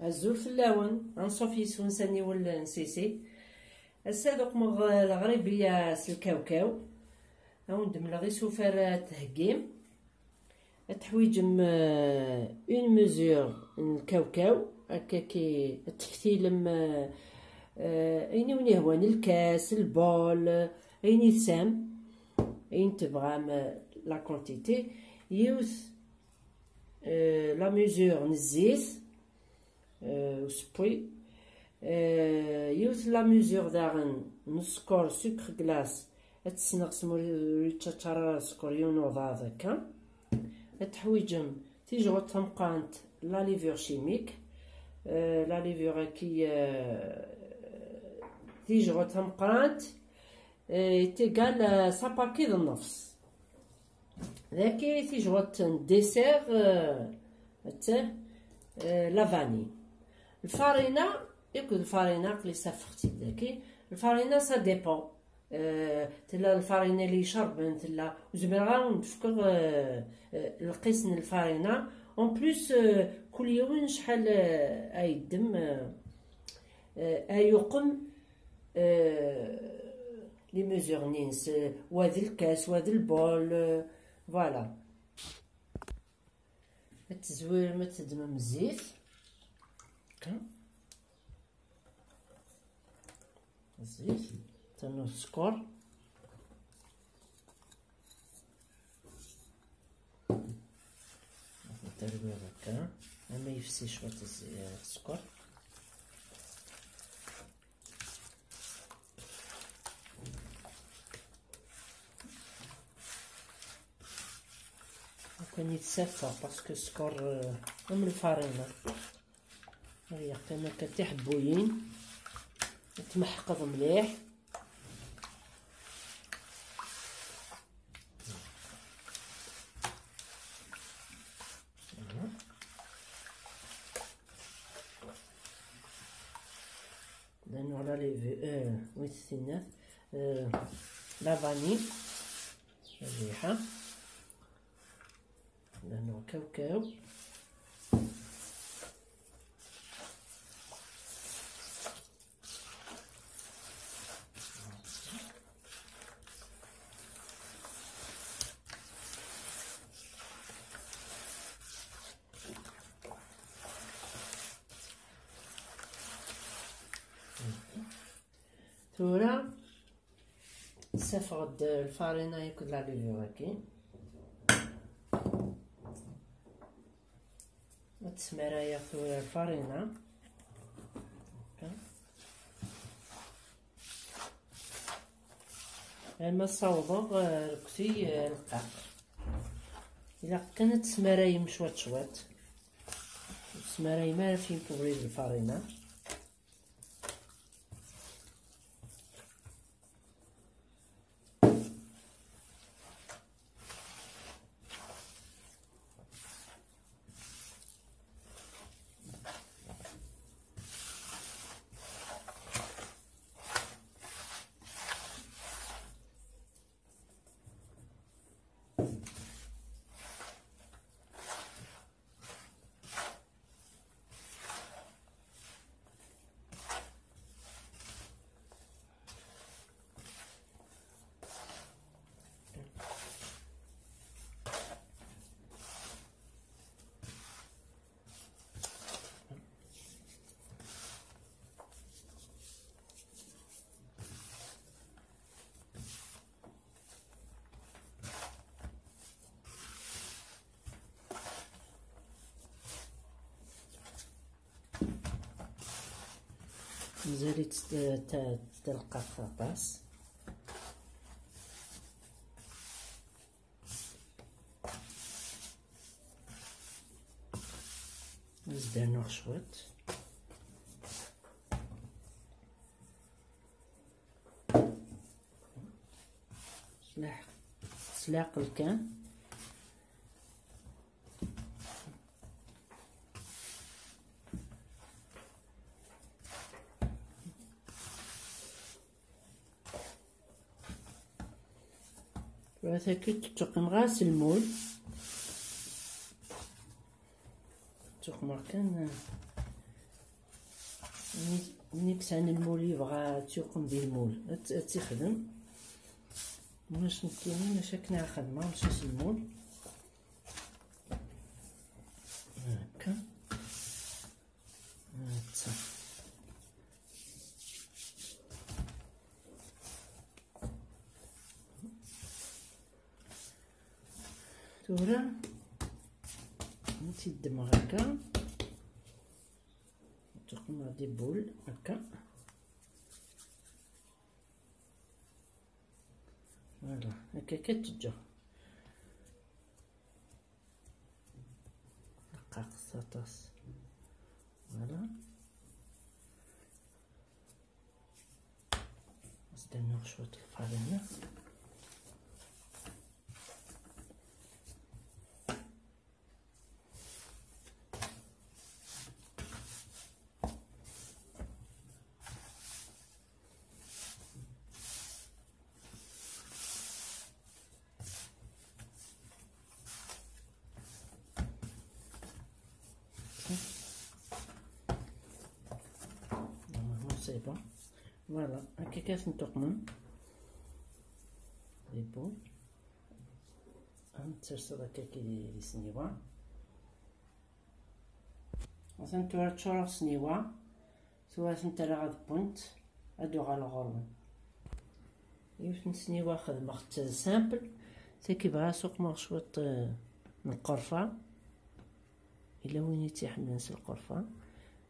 الزول فلاون غنصوفي سونساني ولا نسيسي. هسا دوك مغ الغريبية الكاوكاو هاوندم غي سوفر تهكيم تحويجم اون ميزور الكاوكاو هكا كي تكتيلم اين وين يهوان الكاس البول اين يسام اين تبغى لا كونتيتي يوث لا ميزور نزيز وسبوي يوث لا ميزور داغن نسكور سكر كلاص تسنقس ريتشاتشارا سكور يونوض هذاكا تحويجم تيجي تمقانت لا ليفور شيميك لا ليفور كي تيجي تمقانت تيقال ساباكي ذا النفس ذاكي تيجي ديسير لا فاني الفارينة ياك الفارينة قلي سافختي ذاكي الفارينة سا ديبون تلا الفارينة اللي يشرب تلا وزبر غا نفكر القسن الفارينة اون بلوس كل يوم شحال ايدم ايقم لي ميزور نينس وهذا الكاس وهذا البول فوالا تزوير ما تدمم الزيت هكا الزيت تنو السكر تربيه هكا ما يفسيش شويه السكر كان يتسافى باسكو السكر من الفارينة هي كما كتيح بوين تمحقض مليح لانو على لي ويت الثينات لا فاني الريحة لانه كاوكاو ثورة سافغد الفارينة ياكل لا ليفور هاكي تسمارا يا ثورة الفارينة ما صوضغ ركتي القاق إلا كانت تسماراي مشوات شوات تسماراي ما فين بوريد الفارينة مزالي تلقى خطاس نزدانو شويت سلاق الكان هاكي تقم غاس المول تقمر كان ملي كسان المول يبغى تيقوم به المول تيخدم واش نكيني باش كنا خدمه ماشي المول هكا هاتsa تورا تيدمغ هكا تقوم دي بول هكا فوالا هكا كتجا دقق ساطاس فوالا نستناو شوية الفرينة سي بون فوالا هكا كنتقمن لي بول نترسل هكا كي لي سنيوة مثلا تورا تشورا سنيوة سوا نتا غاد بونت هادو غا الغرون يوش نسنيوة خدمة خت سامبل سي كيبغى سوق شويط من القرفة إلا وين يتيحمل نس القرفة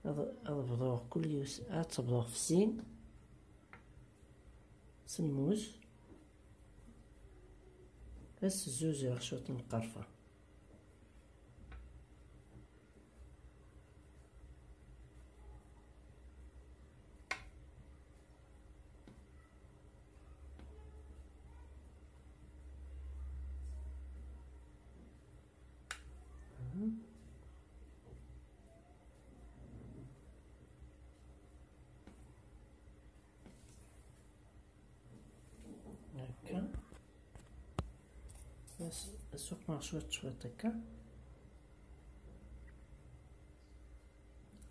أضبطوه كل يوس أتبضوه في السين سنموز بس زوج شوط من القرفة هكا بس السوق مع شوية هكا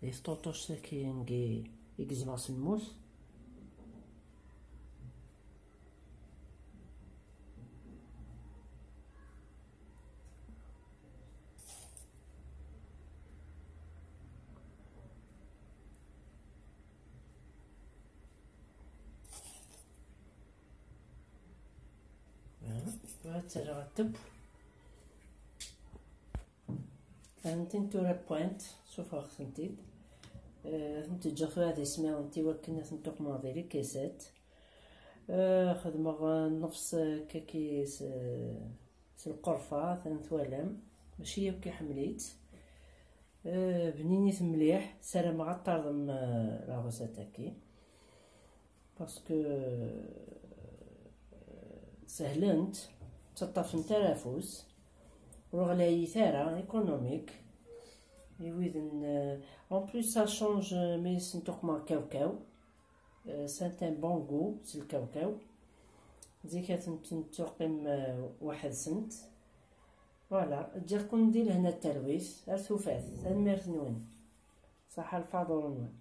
لي سطوطوش ساكي يقزماس الموس ترتب فهمتين تورا بوينت شوفها خصنتي نتجا هذه اسمها انتي وكنا نتوق ماضي كيسات خدمة نفس كيس القرفة ثلاث ولم ماشي يبكي حمليت بنينيت مليح سالا ما غطردم لاغوسات هكي باسكو سهلنت تطف نترافوس وغلاي ثارة ايكونوميك يويدن اون بليس سا شونج مي سنتوق مع كاوكاو سانت ان بون غو سي الكاوكاو زيك تنتوقم واحد سنت فوالا تجيكم ندير هنا التلويث ارثوفات الميرت نون صح الفاضل نون